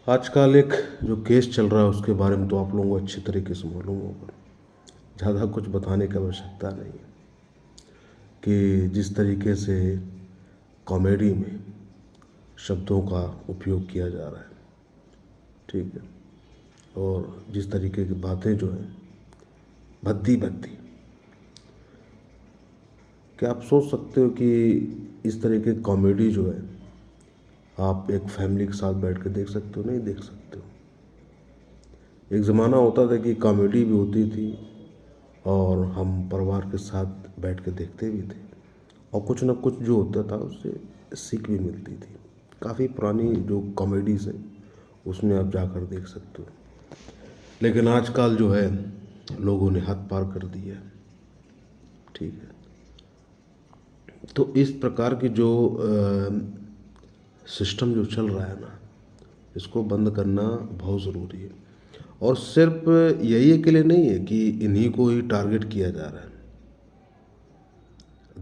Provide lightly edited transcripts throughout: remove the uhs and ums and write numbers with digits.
आजकल एक जो केस चल रहा है उसके बारे में तो आप लोगों को अच्छी तरीके से मालूम होगा। ज़्यादा कुछ बताने की आवश्यकता नहीं है कि जिस तरीके से कॉमेडी में शब्दों का उपयोग किया जा रहा है, ठीक है, और जिस तरीके की बातें जो हैं भद्दी भद्दी, क्या आप सोच सकते हो कि इस तरह की कॉमेडी जो है आप एक फैमिली के साथ बैठ कर देख सकते हो? नहीं देख सकते हो। एक ज़माना होता था कि कॉमेडी भी होती थी और हम परिवार के साथ बैठ के देखते भी थे, और कुछ ना कुछ जो होता था उससे सीख भी मिलती थी। काफ़ी पुरानी जो कॉमेडीज़ हैं उसमें आप जाकर देख सकते हो। लेकिन आजकल जो है लोगों ने हद पार कर दी है, ठीक है। तो इस प्रकार की जो सिस्टम जो चल रहा है ना, इसको बंद करना बहुत ज़रूरी है। और सिर्फ यही अकेले नहीं है कि इन्हीं को ही टारगेट किया जा रहा है।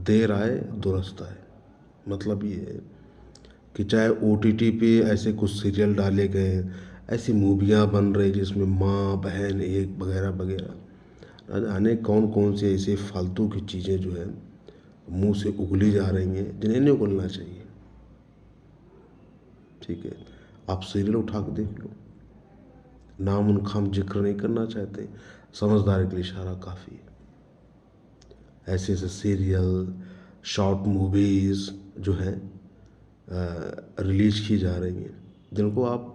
देर आए दुरुस्त आए, मतलब ये है कि चाहे ओटीटी पे ऐसे कुछ सीरियल डाले गए, ऐसी मूवियाँ बन रही जिसमें माँ बहन एक वगैरह वगैरह, न जाने कौन कौन सी ऐसी फालतू की चीज़ें जो है मुंह से उगली जा रही हैं जिन्हें नहीं उगलना चाहिए, ठीक है। आप सीरियल उठा के देख लो, नाम उनका हम जिक्र नहीं करना चाहते, समझदारी के लिए इशारा काफ़ी है। ऐसे ऐसे सीरियल, शॉर्ट मूवीज़ जो हैं रिलीज की जा रही हैं, जिनको आप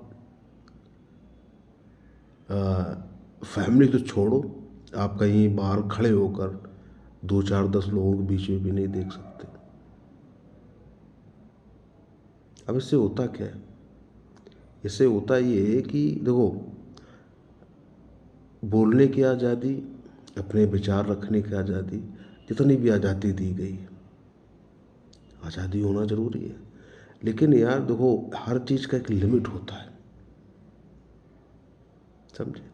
फैमिली तो छोड़ो, आप कहीं बाहर खड़े होकर 2 4 10 लोगों के बीच में भी नहीं देख सकते। अब इससे होता क्या है? इससे होता ये है कि देखो, बोलने की आज़ादी, अपने विचार रखने की आज़ादी, जितनी भी आज़ादी दी गई है, आज़ादी होना ज़रूरी है, लेकिन यार देखो हर चीज़ का एक लिमिट होता है, समझे।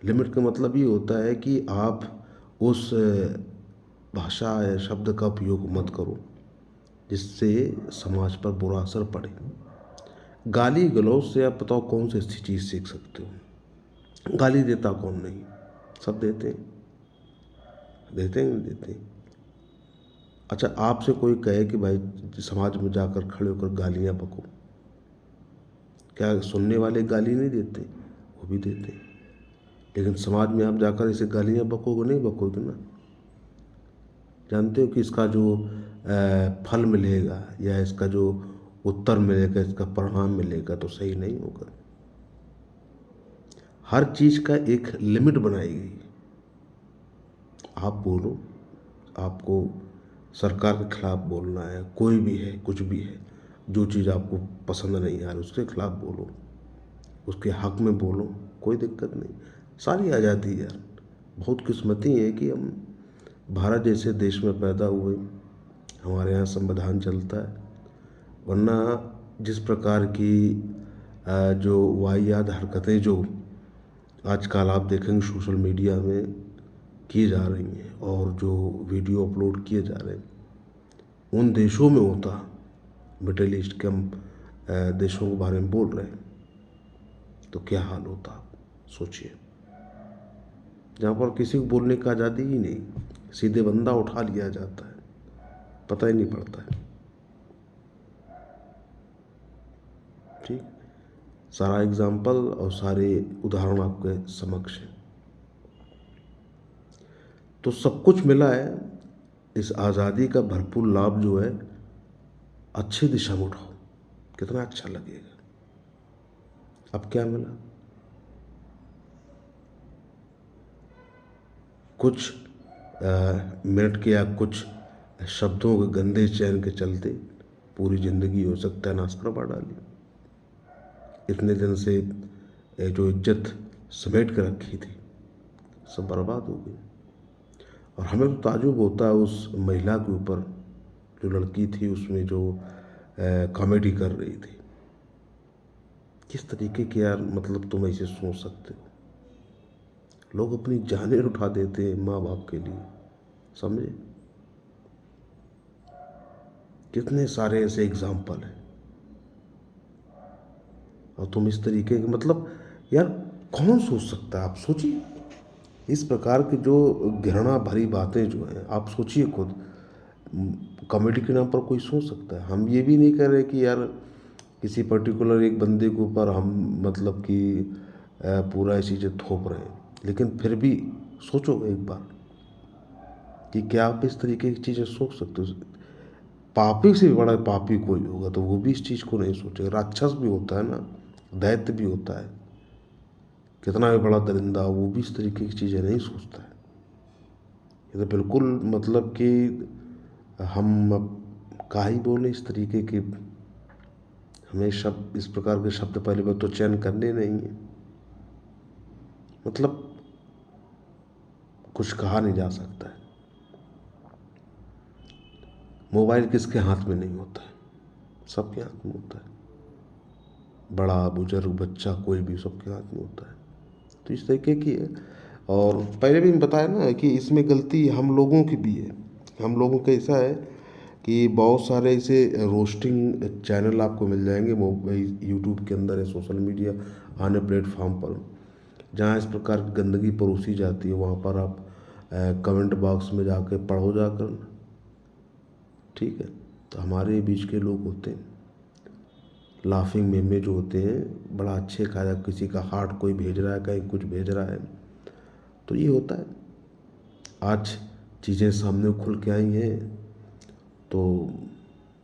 लिमिट का मतलब ये होता है कि आप उस भाषा या शब्द का उपयोग मत करो जिससे समाज पर बुरा असर पड़े। गाली गलौज से आप बताओ कौन सी ऐसी चीज़ सीख सकते हो? गाली देता कौन नहीं? सब देते हैं, देते हैं नहीं देते। अच्छा, आपसे कोई कहे कि भाई समाज में जाकर खड़े होकर गालियाँ बको, क्या सुनने वाले गाली नहीं देते? वो भी देते हैं। लेकिन समाज में आप जाकर इसे गालियाँ बकोगे नहीं बकोगे ना। जानते हो कि इसका जो फल मिलेगा या इसका जो उत्तर मिलेगा, इसका परिणाम मिलेगा तो सही नहीं होगा। हर चीज़ का एक लिमिट बनाई गई। आप बोलो, आपको सरकार के खिलाफ बोलना है, कोई भी है, कुछ भी है, जो चीज़ आपको पसंद नहीं आ रही उसके खिलाफ बोलो, उसके हक में बोलो, कोई दिक्कत नहीं, सारी आज़ादी है यार। बहुत किस्मती है कि हम भारत जैसे देश में पैदा हुए, हमारे यहाँ संविधान चलता है। वरना जिस प्रकार की जो वाहियात हरकतें जो आजकल आप देखेंगे सोशल मीडिया में की जा रही हैं और जो वीडियो अपलोड किए जा रहे हैं, उन देशों में होता, मिडिल ईस्ट के हम देशों के बारे में बोल रहे हैं, तो क्या हाल होता आप सोचिए। जहाँ पर किसी को बोलने की आज़ादी ही नहीं, सीधे बंदा उठा लिया जाता है, पता ही नहीं पड़ता है, ठीक। सारा एग्जाम्पल और सारे उदाहरण आपके समक्ष हैं। तो सब कुछ मिला है, इस आज़ादी का भरपूर लाभ जो है अच्छी दिशा में उठाओ, कितना अच्छा लगेगा। अब क्या मिला? कुछ मिनट के या कुछ शब्दों के गंदे चयन के चलते पूरी ज़िंदगी हो सकता है नाश करवा डाली। इतने दिन से जो इज्जत समेट कर रखी थी सब बर्बाद हो गई। और हमें तो ताज्जुब होता है उस महिला के ऊपर, जो लड़की थी उसमें जो कॉमेडी कर रही थी। किस तरीके के यार, मतलब तुम ऐसे सोच सकते हो? लोग अपनी जानें उठा देते हैं माँ बाप के लिए, समझे। कितने सारे ऐसे एग्जाम्पल हैं। और तुम इस तरीके के मतलब यार कौन सोच सकता है? आप सोचिए इस प्रकार की जो घृणा भरी बातें जो हैं, आप सोचिए खुद। कॉमेडी के नाम पर कोई सोच सकता है? हम ये भी नहीं कह रहे कि यार किसी पर्टिकुलर एक बंदे के ऊपर हम मतलब कि पूरा ऐसी चीज़ें थोप रहे हैं, लेकिन फिर भी सोचो एक बार कि क्या आप इस तरीके की चीज़ें सोच सकते हो? पापी से बड़ा पापी कोई होगा तो वो भी इस चीज़ को नहीं सोचेगा। राक्षस भी होता है ना, दैत्य भी होता है, कितना भी बड़ा दरिंदा हो, वो भी इस तरीके की चीज़ें नहीं सोचता है। ये तो बिल्कुल मतलब कि हम अब का ही बोले इस तरीके की। हमें शब्द इस प्रकार के शब्द पहली बात तो चयन करने नहीं है, मतलब कुछ कहा नहीं जा सकता है। मोबाइल किसके हाथ में नहीं होता है? सबके हाथ में होता है, बड़ा बुजुर्ग बच्चा कोई भी सबके हाथ में होता है। तो इस तरीके की है। और पहले भी बताया ना कि इसमें गलती हम लोगों की भी है। हम लोगों का ऐसा है कि बहुत सारे ऐसे रोस्टिंग चैनल आपको मिल जाएंगे मोबाइल यूट्यूब के अंदर या सोशल मीडिया आने प्लेटफॉर्म पर, जहाँ इस प्रकार की गंदगी परोसी जाती है। वहाँ पर आप कमेंट बॉक्स में जाके पढ़ो जाकर, ठीक है। तो हमारे बीच के लोग होते हैं लाफिंग मेमे जो होते हैं, बड़ा अच्छे खाया, किसी का हार्ट कोई भेज रहा है, कहीं कुछ भेज रहा है, तो ये होता है। आज चीज़ें सामने खुल के आई हैं तो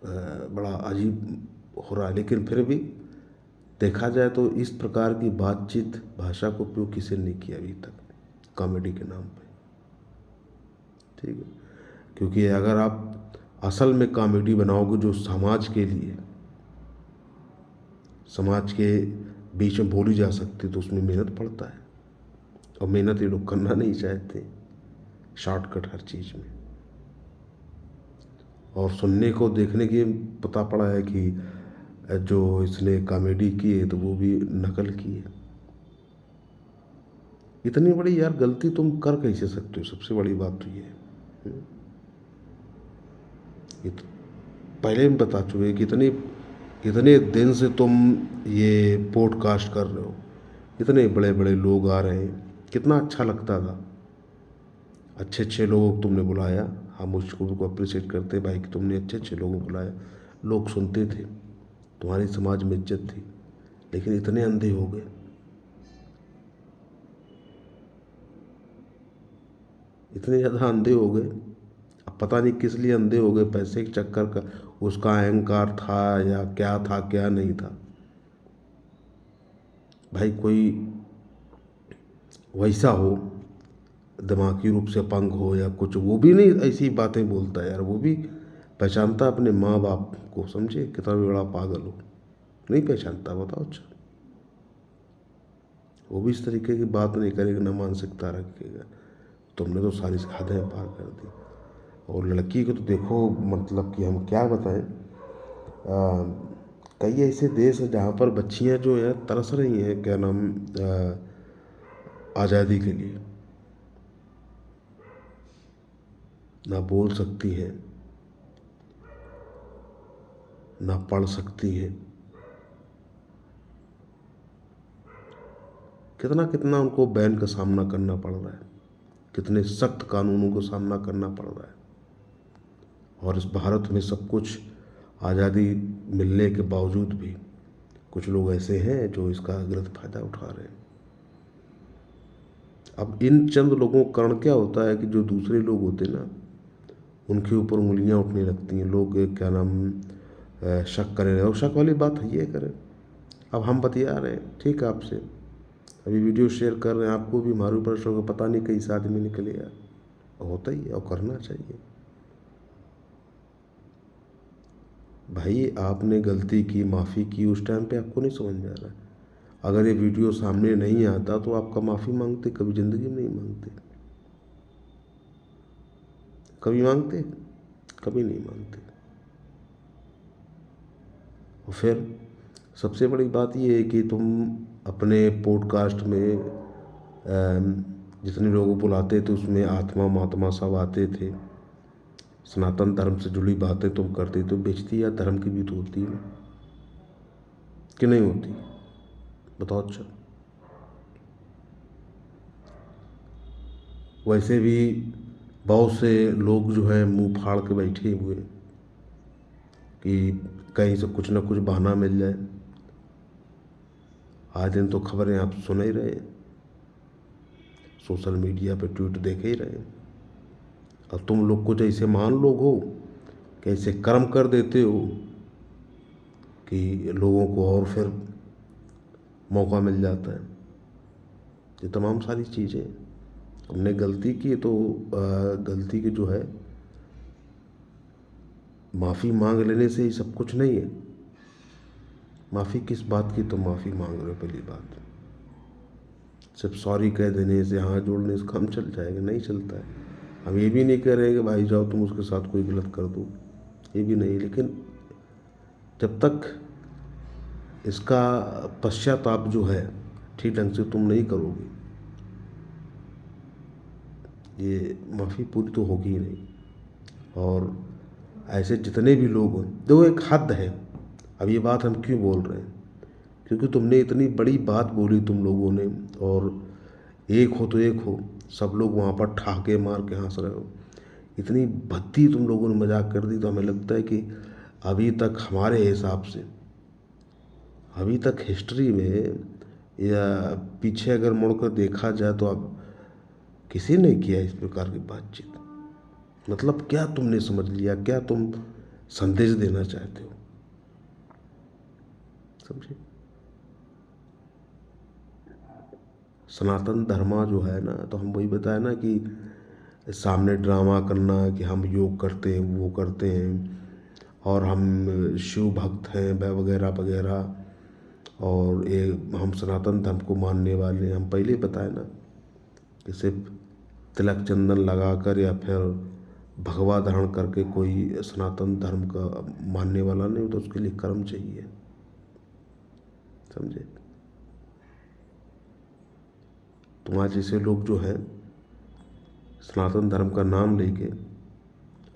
बड़ा अजीब हो रहा है, लेकिन फिर भी देखा जाए तो इस प्रकार की बातचीत भाषा का उपयोग किसी ने नहीं किया अभी तक कॉमेडी के नाम पे, ठीक है। क्योंकि अगर आप असल में कॉमेडी बनाओगे जो समाज के लिए, समाज के बीच में बोली जा सकती, तो उसमें मेहनत पड़ता है, और मेहनत ये लोग करना नहीं चाहते, शॉर्टकट हर चीज़ में। और सुनने को देखने के पता पड़ा है कि जो इसने कॉमेडी की है तो वो भी नकल की है। इतनी बड़ी यार गलती तुम कर कैसे सकते हो? सबसे बड़ी बात तो ये है। ये तो पहले भी बता चुके कि इतने इतने दिन से तुम ये पॉडकास्ट कर रहे हो, इतने बड़े बड़े लोग आ रहे हैं, कितना अच्छा लगता था। अच्छे अच्छे लोगों को तुमने बुलाया, हम उसको अप्रिशिएट करते भाई कि तुमने अच्छे अच्छे लोगों को बुलाया, लोग सुनते थे, तुम्हारी समाज में इज्जत थी। लेकिन इतने अंधे हो गए, इतने ज़्यादा अंधे हो गए। अब पता नहीं किस लिए अंधे हो गए, पैसे के चक्कर का उसका अहंकार था या क्या था क्या नहीं था। भाई कोई वैसा हो, दिमागी रूप से अपंग हो या कुछ, वो भी नहीं ऐसी बातें बोलता है यार। वो भी पहचानता अपने माँ बाप को, समझे कितना भी बड़ा पागल हो, नहीं पहचानता, बताओ। अच्छा, वो भी इस तरीके की बात नहीं करेगा, ना मानसिकता रखेगा। तुमने तो सारी हदें पार कर दी। और लड़की को तो देखो, मतलब कि हम क्या बताएं। कई ऐसे देश हैं जहाँ पर बच्चियाँ जो है तरस रही हैं, क्या नाम, आज़ादी के लिए। ना बोल सकती हैं, ना पढ़ सकती हैं, कितना कितना उनको बैन का सामना करना पड़ रहा है, कितने सख्त कानूनों का सामना करना पड़ रहा है। और इस भारत में सब कुछ आज़ादी मिलने के बावजूद भी कुछ लोग ऐसे हैं जो इसका गलत फायदा उठा रहे हैं। अब इन चंद लोगों का कारण क्या होता है कि जो दूसरे लोग होते हैं ना, उनके ऊपर उंगलियां उठने लगती हैं। लोग क्या नाम, शक करने लगे। और शक वाली बात है ये करें। अब हम बतिया रहे हैं, ठीक है, आपसे अभी वीडियो शेयर कर रहे हैं, आपको भी हमारे ऊपर शक है, पता नहीं कैसे आदमी निकले यार। होता ही है और करना चाहिए। भाई आपने गलती की, माफ़ी की, उस टाइम पे आपको नहीं समझ में आ रहा है। अगर ये वीडियो सामने नहीं आता तो आपका माफ़ी मांगते? कभी ज़िंदगी में नहीं मांगते। कभी मांगते? कभी नहीं मांगते। और फिर सबसे बड़ी बात ये है कि तुम अपने पॉडकास्ट में जितने लोगों को बुलाते थे उसमें आत्मा महात्मा सब आते थे, सनातन धर्म से जुड़ी बातें तुम करते, तो बेइज्जती या धर्म की भी तो होती है ना, कि नहीं होती? बताओ। अच्छा, वैसे भी बहुत से लोग जो है मुंह फाड़ के बैठे हुए कि कहीं से कुछ ना कुछ बहाना मिल जाए। आज दिन तो खबरें आप सुन ही रहे, सोशल मीडिया पे ट्वीट देख ही रहे। और तुम लोग कुछ ऐसे महान लोग हो कि ऐसे कर्म कर देते हो कि लोगों को और फिर मौका मिल जाता है। ये तमाम सारी चीज़ें हमने गलती की, तो गलती की जो है माफ़ी मांग लेने से ही सब कुछ नहीं है। माफ़ी किस बात की तुम माफ़ी मांग रहे हो? पहली बात, सिर्फ सॉरी कह देने से, हाथ जोड़ने से काम चल जाएगा? नहीं चलता है। हम ये भी नहीं कह रहे कि भाई जाओ तुम उसके साथ कोई गलत कर दो, ये भी नहीं, लेकिन जब तक इसका पश्चाताप जो है ठीक ढंग से तुम नहीं करोगे, ये माफ़ी पूरी तो होगी ही नहीं। और ऐसे जितने भी लोग हैं, देखो एक हद है। अब ये बात हम क्यों बोल रहे हैं? क्योंकि तुमने इतनी बड़ी बात बोली तुम लोगों ने, और एक हो तो एक हो, सब लोग वहाँ पर ठहाके मार के हंस रहे हो। इतनी भद्दी तुम लोगों ने मजाक कर दी, तो हमें लगता है कि अभी तक हमारे हिसाब से, अभी तक हिस्ट्री में या पीछे अगर मुड़कर देखा जाए तो अब किसी ने किया इस प्रकार की बातचीत। मतलब क्या तुमने समझ लिया? क्या तुम संदेश देना चाहते हो? समझे? सनातन धर्म जो है ना, तो हम वही बताया ना कि सामने ड्रामा करना कि हम योग करते हैं, वो करते हैं, और हम शिव भक्त हैं वगैरह वगैरह, और ये हम सनातन धर्म को मानने वाले हैं। हम पहले ही बताए ना कि सिर्फ तिलक चंदन लगाकर या फिर भगवा धारण करके कोई सनातन धर्म का मानने वाला नहीं, तो उसके लिए कर्म चाहिए। समझे? तुम्हारे जैसे लोग जो है सनातन धर्म का नाम लेके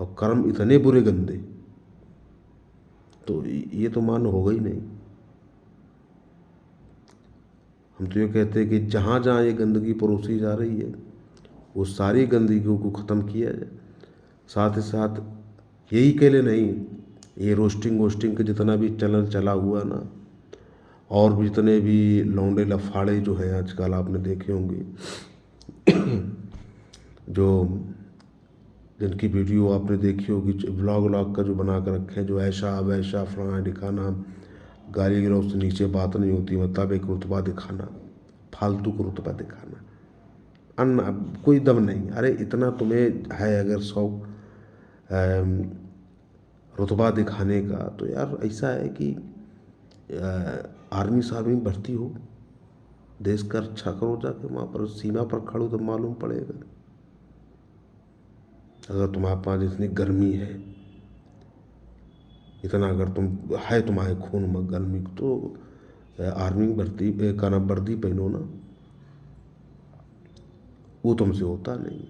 और कर्म इतने बुरे गंदे, तो ये तो मान्य होगा ही नहीं। हम तो ये कहते हैं कि जहाँ जहाँ ये गंदगी परोसी जा रही है, वो सारी गंदगियों को ख़त्म किया जाए। साथ ही साथ यही के लिए नहीं, ये रोस्टिंग वोस्टिंग का जितना भी चलन चला हुआ ना, और भी जितने भी लौंडे लफाड़े जो हैं आजकल आपने देखे होंगे, जो जिनकी वीडियो आपने देखी होगी, व्लॉग व्लॉग का जो बना कर रखे हैं, जो ऐसा वैसा फलाना दिखाना, गाली गलौज से नीचे बात नहीं होती, मतलब एक रुतबा दिखाना, फालतू को रुतबा दिखाना, अन्य कोई दम नहीं। अरे इतना तुम्हें है अगर शौक रुतबा दिखाने का, तो यार ऐसा है कि आर्मी सार्मी भर्ती हो, देश का रक्षा करो, जाके वहाँ पर सीमा पर खड़ो तो मालूम पड़ेगा। अगर तुम्हारे पास इतनी गर्मी है, इतना अगर तुम है तुम्हारे खून में गर्मी, तो आर्मी भर्ती का ना वर्दी पहनो ना। वो तुमसे होता नहीं।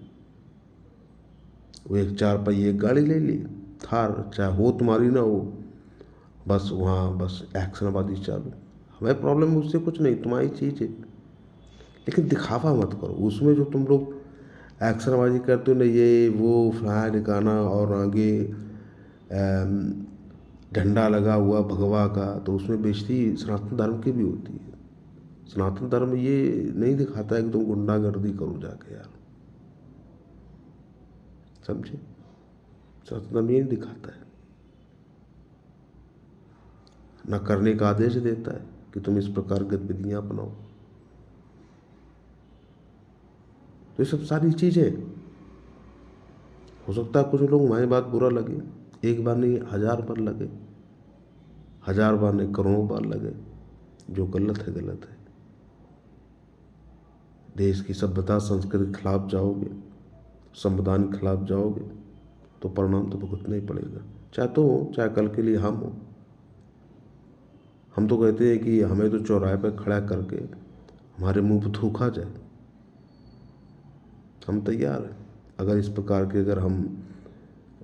वो एक चार पहिए गाड़ी ले ली, थार, चाहे हो तुम्हारी ना हो, बस वहाँ बस एक्शनबाजी चालू। हमें प्रॉब्लम उससे कुछ नहीं, तुम्हारी चीज़ है, लेकिन दिखावा मत करो उसमें। जो तुम लोग एक्शनबाजी करते हो ना, ये वो फलाना ठिकाना, और आगे झंडा लगा हुआ भगवा का, तो उसमें बेइज्जती सनातन धर्म की भी होती है। सनातन धर्म ये नहीं दिखाता है कि तुम गुंडागर्दी करो जाके यार। समझे? सनातन धर्म ये नहीं दिखाता है, ना करने का आदेश देता है कि तुम इस प्रकार गतिविधियां अपनाओ। तो ये सब सारी चीज़ें, हो सकता है कुछ लोग हमारी बात बुरा लगे, एक बार नहीं 1000 बार लगे, 1000 बार नहीं करोड़ों बार लगे। जो गलत है गलत है। देश की सभ्यता संस्कृति के खिलाफ जाओगे, संविधान के खिलाफ जाओगे, तो परिणाम तो भुगतना ही पड़ेगा, चाहे तो हो, चाहे कल के लिए हम हो। हम तो कहते हैं कि हमें तो चौराहे पर खड़ा करके हमारे मुंह पर थूका जाए, हम तैयार हैं। अगर इस प्रकार के अगर हम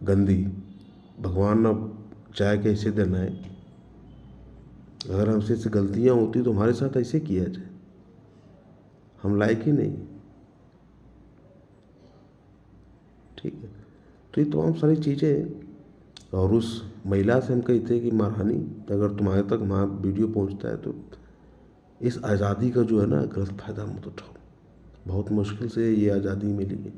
गंदी, भगवान न चाहे कि ऐसे दिन आए, अगर हमसे ऐसी गलतियाँ होती तो हमारे साथ ऐसे किया जाए, हम लायक ही नहीं। ठीक है, तो ये तमाम सारी चीज़ें। और उस महिला से हम कहते हैं कि महारानी, अगर तुम्हारे तक हमारा वीडियो पहुंचता है तो इस आज़ादी का जो है ना गलत फ़ायदा मत उठाओ। बहुत मुश्किल से ये आज़ादी मिली है,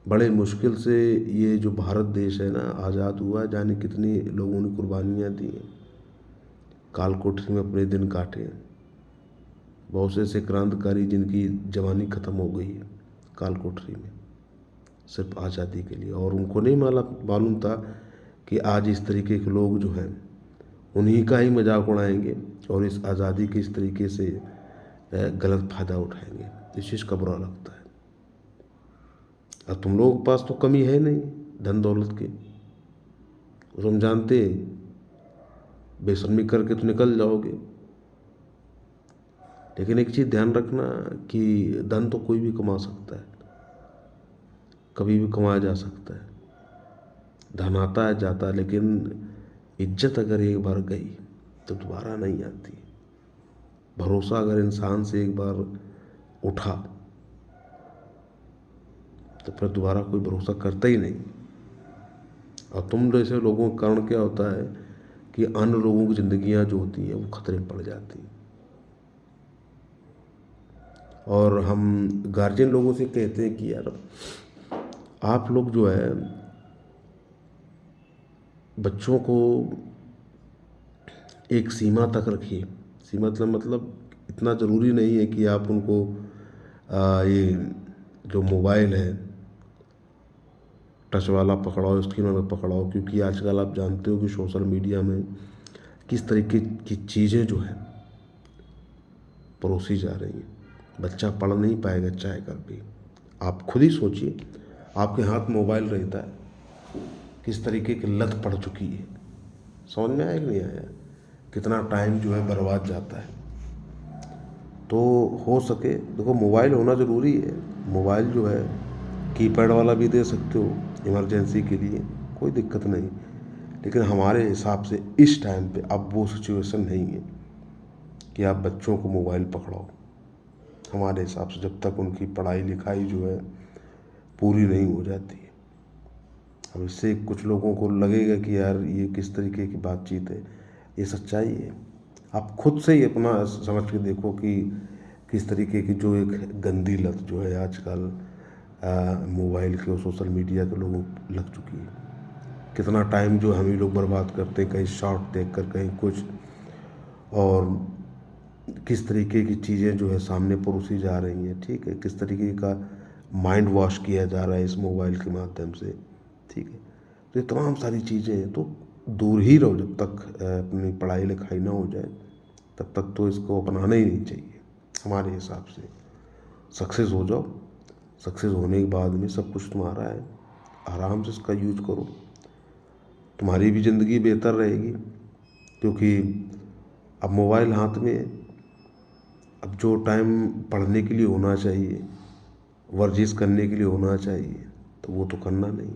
बड़े मुश्किल से ये जो भारत देश है ना आज़ाद हुआ, जाने कितनी लोगों ने कुर्बानियाँ दी हैं, काल कोठरी में अपने दिन काटे हैं। बहुत से ऐसे क्रांतिकारी जिनकी जवानी ख़त्म हो गई है काल कोठरी में, सिर्फ आज़ादी के लिए। और उनको नहीं मालूम था कि आज इस तरीके के लोग जो हैं उन्हीं का ही मजाक उड़ाएंगे और इस आज़ादी के इस तरीके से गलत फ़ायदा उठाएंगे। इस चीज़ का बुरा लगता है। और तुम लोगों के पास तो कमी है नहीं धन दौलत की, तुम जानते बेशर्मी करके तो निकल जाओगे। लेकिन एक चीज़ ध्यान रखना कि धन तो कोई भी कमा सकता है, कभी भी कमाया जा सकता है। धन आता है जाता है, लेकिन इज्जत अगर एक बार गई तो दोबारा नहीं आती। भरोसा अगर इंसान से एक बार उठा तो फिर दोबारा कोई भरोसा करता ही नहीं। और तुम जैसे लोगों के कारण क्या होता है कि अन्य लोगों की ज़िंदगियां जो होती हैं वो खतरे में पड़ जाती हैं। और हम गार्जियन लोगों से कहते हैं कि यार आप लोग जो है बच्चों को एक सीमा तक रखिए। सीमा मतलब इतना ज़रूरी नहीं है कि आप उनको ये जो मोबाइल है टच वाला पकड़ाओ, स्क्रीन वाला पकड़ाओ, क्योंकि आजकल आप जानते हो कि सोशल मीडिया में किस तरीके की चीज़ें जो है परोसी जा रही हैं। बच्चा पढ़ नहीं पाएगा चाहे कर भी। आप खुद ही सोचिए, आपके हाथ मोबाइल रहता है, किस तरीके की लत पड़ चुकी है। समझ में आया कि नहीं आया? कितना टाइम जो है बर्बाद जाता है। तो हो सके देखो मोबाइल होना ज़रूरी है। मोबाइल जो है कीपैड वाला भी दे सकते हो इमरजेंसी के लिए, कोई दिक्कत नहीं। लेकिन हमारे हिसाब से इस टाइम पे अब वो सिचुएशन नहीं है कि आप बच्चों को मोबाइल पकड़ाओ। हमारे हिसाब से जब तक उनकी पढ़ाई लिखाई जो है पूरी नहीं हो जाती है। अब इससे कुछ लोगों को लगेगा कि यार ये किस तरीके की बातचीत है, ये सच्चाई है। आप खुद से ही अपना समझ के देखो कि किस तरीके की जो एक गंदी लत जो है आजकल मोबाइल के और सोशल मीडिया के लोगों को लग चुकी है। कितना टाइम जो हम ही लोग बर्बाद करते हैं कहीं शॉर्ट देख कर, कहीं कुछ, और किस तरीके की चीज़ें जो है सामने परोसी जा रही हैं। ठीक है, किस तरीके का माइंड वॉश किया जा रहा है इस मोबाइल के माध्यम से। ठीक है, तो ये तमाम सारी चीज़ें हैं। तो दूर ही रहो जब तक अपनी पढ़ाई लिखाई ना हो जाए, तब तक तो इसको अपनाना ही नहीं चाहिए हमारे हिसाब से। सक्सेस हो जाओ, सक्सेस होने के बाद में सब कुछ तुम्हारा है, आराम से इसका यूज करो, तुम्हारी भी ज़िंदगी बेहतर रहेगी। क्योंकि अब मोबाइल हाथ में है, अब जो टाइम पढ़ने के लिए होना चाहिए, वर्जिश करने के लिए होना चाहिए, तो वो तो करना नहीं।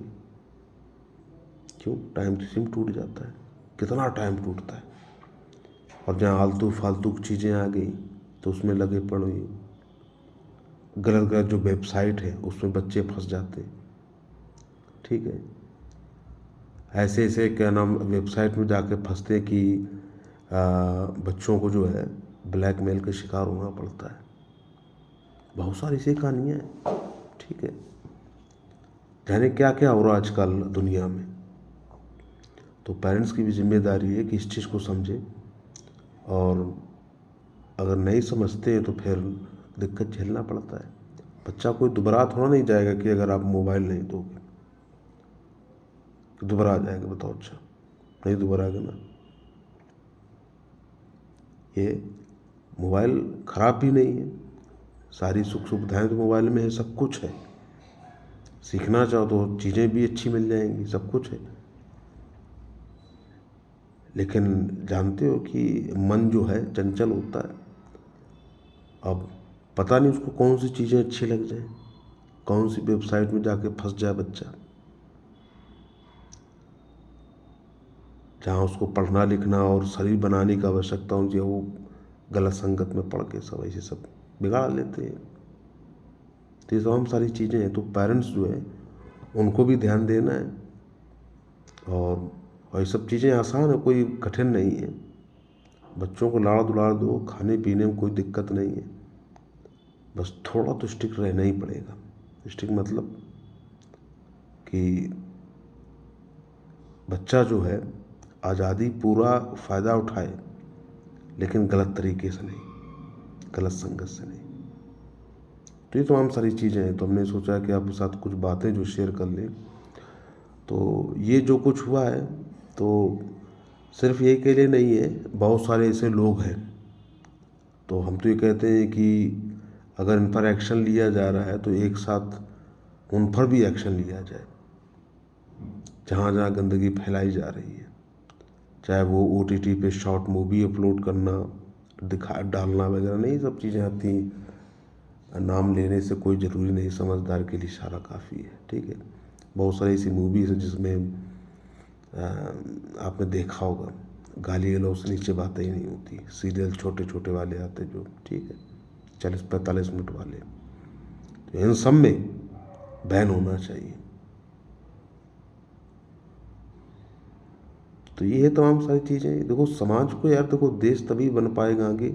क्यों? टाइम तो सिम टूट जाता है, कितना टाइम टूटता है। और जहाँ आलतू फालतू की चीज़ें आ गई तो उसमें लगे पड़े, गलत गलत जो वेबसाइट है उसमें बच्चे फंस जाते हैं। ठीक है, ऐसे ऐसे क्या नाम वेबसाइट में जाके फंसते कि बच्चों को जो है ब्लैकमेल का शिकार होना पड़ता है। बहुत सारी ऐसी कहानियाँ हैं। ठीक है, जाने क्या क्या हो रहा है आजकल दुनिया में। तो पेरेंट्स की भी जिम्मेदारी है कि इस चीज़ को समझे, और अगर नहीं समझते हैं तो फिर दिक्कत झेलना पड़ता है। बच्चा कोई दोबारा थोड़ा नहीं जाएगा कि अगर आप मोबाइल नहीं दोगे तो दोबारा आ जाएगा। बताओ, अच्छा नहीं दोबारा आएगा ना। ये मोबाइल ख़राब भी नहीं है, सारी सुख सुविधाएं तो मोबाइल में है, सब कुछ है। सीखना चाहो तो चीज़ें भी अच्छी मिल जाएंगी, सब कुछ है। लेकिन जानते हो कि मन जो है चंचल होता है। अब पता नहीं उसको कौन सी चीज़ें अच्छी लग जाए, कौन सी वेबसाइट में जाके फंस जाए बच्चा। जहाँ उसको पढ़ना लिखना और शरीर बनाने की आवश्यकता होती है, वो गलत संगत में पढ़ के सब ऐसे सब बिगाड़ लेते हैं। तो ये तमाम सारी चीज़ें हैं। तो पेरेंट्स जो है उनको भी ध्यान देना है। और ये सब चीज़ें आसान है, कोई कठिन नहीं है। बच्चों को लाड़ दुलार दो, खाने पीने में कोई दिक्कत नहीं है, बस थोड़ा तो स्ट्रिक्ट रहना ही पड़ेगा। स्ट्रिक्ट मतलब कि बच्चा जो है आज़ादी पूरा फ़ायदा उठाए, लेकिन गलत तरीके से नहीं, गलत संगत से नहीं। तो ये तमाम सारी चीज़ें हैं। तो हमने सोचा कि आपके साथ कुछ बातें जो शेयर कर लें। तो ये जो कुछ हुआ है तो सिर्फ ये के लिए नहीं है, बहुत सारे ऐसे लोग हैं। तो हम तो ये कहते हैं कि अगर इन पर एक्शन लिया जा रहा है तो एक साथ उन पर भी एक्शन लिया जाए, जहाँ जहाँ गंदगी फैलाई जा रही है। चाहे वो OTT पे शॉर्ट मूवी अपलोड करना, दिखा डालना वगैरह नहीं, सब चीज़ें आती। नाम लेने से कोई ज़रूरी नहीं, समझदार के लिए इशारा काफ़ी है, ठीक है। बहुत सारी ऐसी मूवीज़ है जिसमें आपने देखा होगा गाली गलौज से नीचे बातें ही नहीं होती। सीरियल छोटे छोटे वाले आते जो, ठीक है, 40-45 मिनट वाले। तो इन सब में बैन होना चाहिए। तो ये है तमाम सारी चीज़ें। देखो समाज को यार, देखो देश तभी बन पाएगा आगे,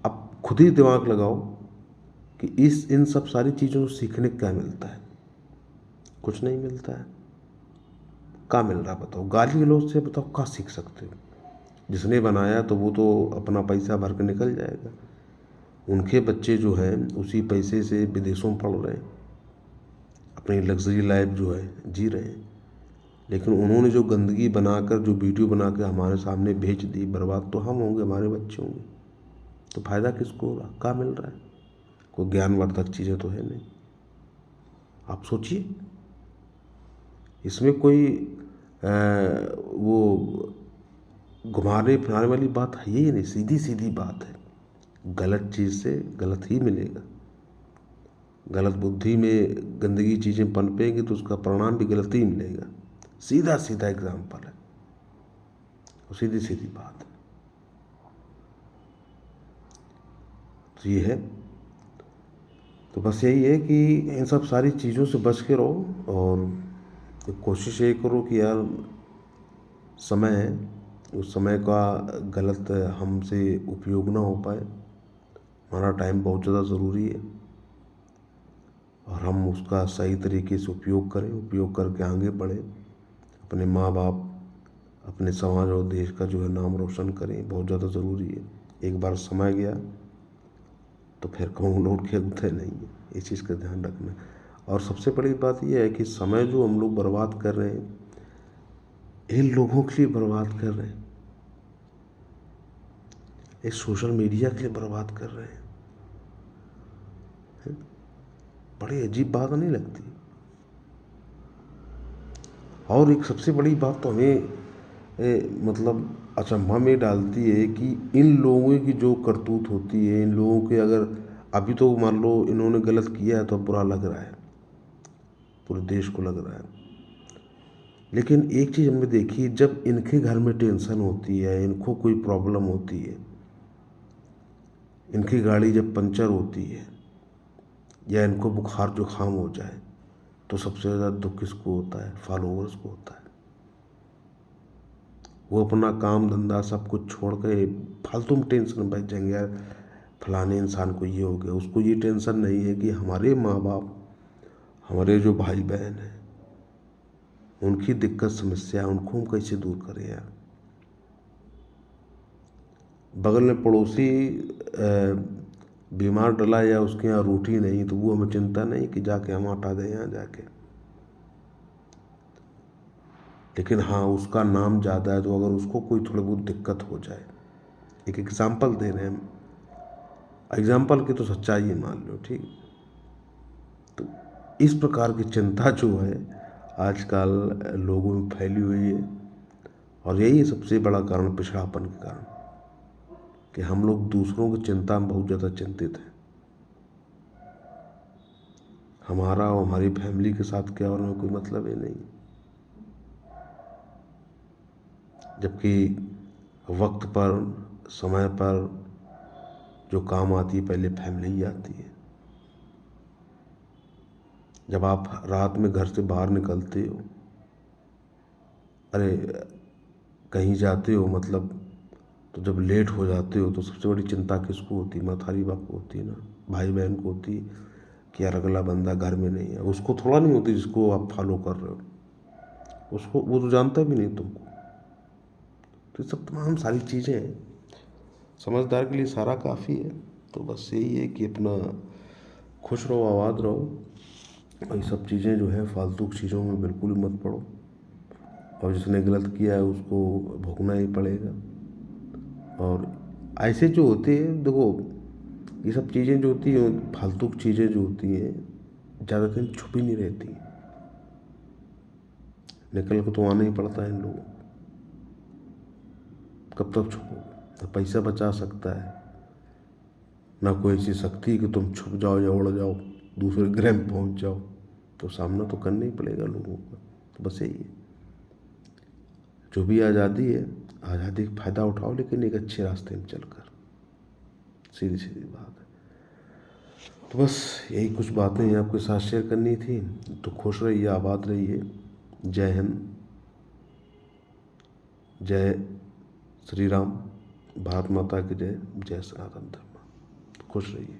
अब खुद ही दिमाग लगाओ कि इन सब सारी चीज़ों को सीखने को क्या मिलता है। कुछ नहीं मिलता है। क्या मिल रहा है बताओ? गाली गलौज से बताओ क्या सीख सकते हो? जिसने बनाया तो वो तो अपना पैसा भर के निकल जाएगा। उनके बच्चे जो हैं उसी पैसे से विदेशों में पढ़ रहे हैं, अपनी लग्जरी लाइफ जो है जी रहे हैं। लेकिन उन्होंने जो गंदगी बनाकर, जो वीडियो बना के हमारे सामने भेज दी, बर्बाद तो हम होंगे, हमारे बच्चे होंगे। तो फ़ायदा किसको होगा? क्या मिल रहा है? कोई ज्ञानवर्धक चीज़ें तो है नहीं। आप सोचिए, इसमें कोई वो घुमाने फिराने वाली बात है ही नहीं, सीधी सीधी बात है। गलत चीज़ से गलत ही मिलेगा। गलत बुद्धि में गंदगी चीज़ें पनपेंगी तो उसका परिणाम भी गलत ही मिलेगा। सीधा सीधा एग्जाम्पल है और सीधी सीधी बात है। तो ये है। तो बस यही है कि इन सब सारी चीज़ों से बच के रहो और कोशिश ये करो कि यार समय है, उस समय का गलत हमसे उपयोग ना हो पाए। हमारा टाइम बहुत ज़्यादा ज़रूरी है और हम उसका सही तरीके से उपयोग करें, उपयोग करके आगे बढ़ें, अपने माँ बाप, अपने समाज और देश का जो है नाम रोशन करें। बहुत ज़्यादा ज़रूरी है। एक बार समय गया तो फिर कहूँ लौट के उठे नहीं है। इस चीज़ का ध्यान रखना। और सबसे बड़ी बात यह है कि समय जो हम लोग बर्बाद कर रहे हैं, इन लोगों के लिए बर्बाद कर रहे हैं, इस सोशल मीडिया के लिए बर्बाद कर रहे हैं। बड़ी अजीब बात नहीं लगती? और एक सबसे बड़ी बात तो हमें मतलब अचंभा में डालती है कि इन लोगों की जो करतूत होती है, इन लोगों के अगर अभी तो मान लो इन्होंने गलत किया है तो अब बुरा लग रहा है, पूरे देश को लग रहा है। लेकिन एक चीज़ हमने देखी, जब इनके घर में टेंशन होती है, इनको कोई प्रॉब्लम होती है, इनकी गाड़ी जब पंचर होती है या इनको बुखार जुखाम हो जाए, तो सबसे ज़्यादा दुख किसको होता है? फॉलोअर्स को होता है। वो अपना काम धंधा सब कुछ छोड़ के फालतू में टेंशन में बैठ जाएंगे, यार फलाने इंसान को ये हो गया। उसको ये टेंशन नहीं है कि हमारे माँ बाप, हमारे जो भाई बहन हैं, उनकी दिक्कत समस्या है, उनको हम कैसे दूर करें यार। बगल में पड़ोसी बीमार डला या उसके यहाँ रोटी नहीं, तो वो हमें चिंता नहीं कि जाके हम हटा दें यहाँ जाके। लेकिन हाँ, उसका नाम ज़्यादा है, तो अगर उसको कोई थोड़ी बहुत दिक्कत हो जाए, एक एग्जाम्पल दे रहे हैं, एग्जाम्पल की तो सच्चाई है मान लो, ठीक। तो इस प्रकार की चिंता जो है आजकल लोगों में फैली हुई है। और यही सबसे बड़ा कारण पिछड़ापन के कारण, कि हम लोग दूसरों की चिंता में बहुत ज़्यादा चिंतित हैं। हमारा और हमारी फैमिली के साथ क्या और हमें कोई मतलब ही नहीं। जबकि वक्त पर, समय पर जो काम आती है पहले फैमिली ही आती है। जब आप रात में घर से बाहर निकलते हो, अरे कहीं जाते हो मतलब, तो जब लेट हो जाते हो तो सबसे बड़ी चिंता किसको होती है? मतारी बाप को होती है ना, भाई बहन को होती है कि यार अगला बंदा घर में नहीं है। उसको थोड़ा नहीं होती जिसको आप फॉलो कर रहे हो, उसको वो तो जानता भी नहीं तुमको। तो ये सब तमाम सारी चीज़ें हैं, समझदार के लिए सारा काफ़ी है। तो बस यही है कि अपना खुश रहो, आबाद रहो, और ये सब चीज़ें जो है फालतू की चीज़ों में बिल्कुल भी मत पड़ो। और जिसने गलत किया है उसको भोगना ही पड़ेगा। और ऐसे जो होते हैं, देखो ये सब चीज़ें जो होती हैं, फालतू की चीज़ें जो होती हैं, ज़्यादा दिन छुपी नहीं रहती, निकल के तो आना ही पड़ता है इन लोगों को। कब तक छुपोगे? ना पैसा बचा सकता है, ना कोई ऐसी शक्ति कि तुम छुप जाओ या उड़ जाओ, दूसरे ग्रह में पहुंच जाओ। तो सामना तो करना ही पड़ेगा लोगों को। तो बस यही है, जो भी आज़ादी है, आज़ादी का फ़ायदा उठाओ, लेकिन एक अच्छे रास्ते में चलकर, सीधी सीधी बात है। तो बस यही कुछ बातें आपके साथ शेयर करनी थी। तो खुश रहिए, आबाद रहिए। जय हिंद, जय श्री राम, भारत माता की जय, जय सनातन धर्म। खुश रहिए।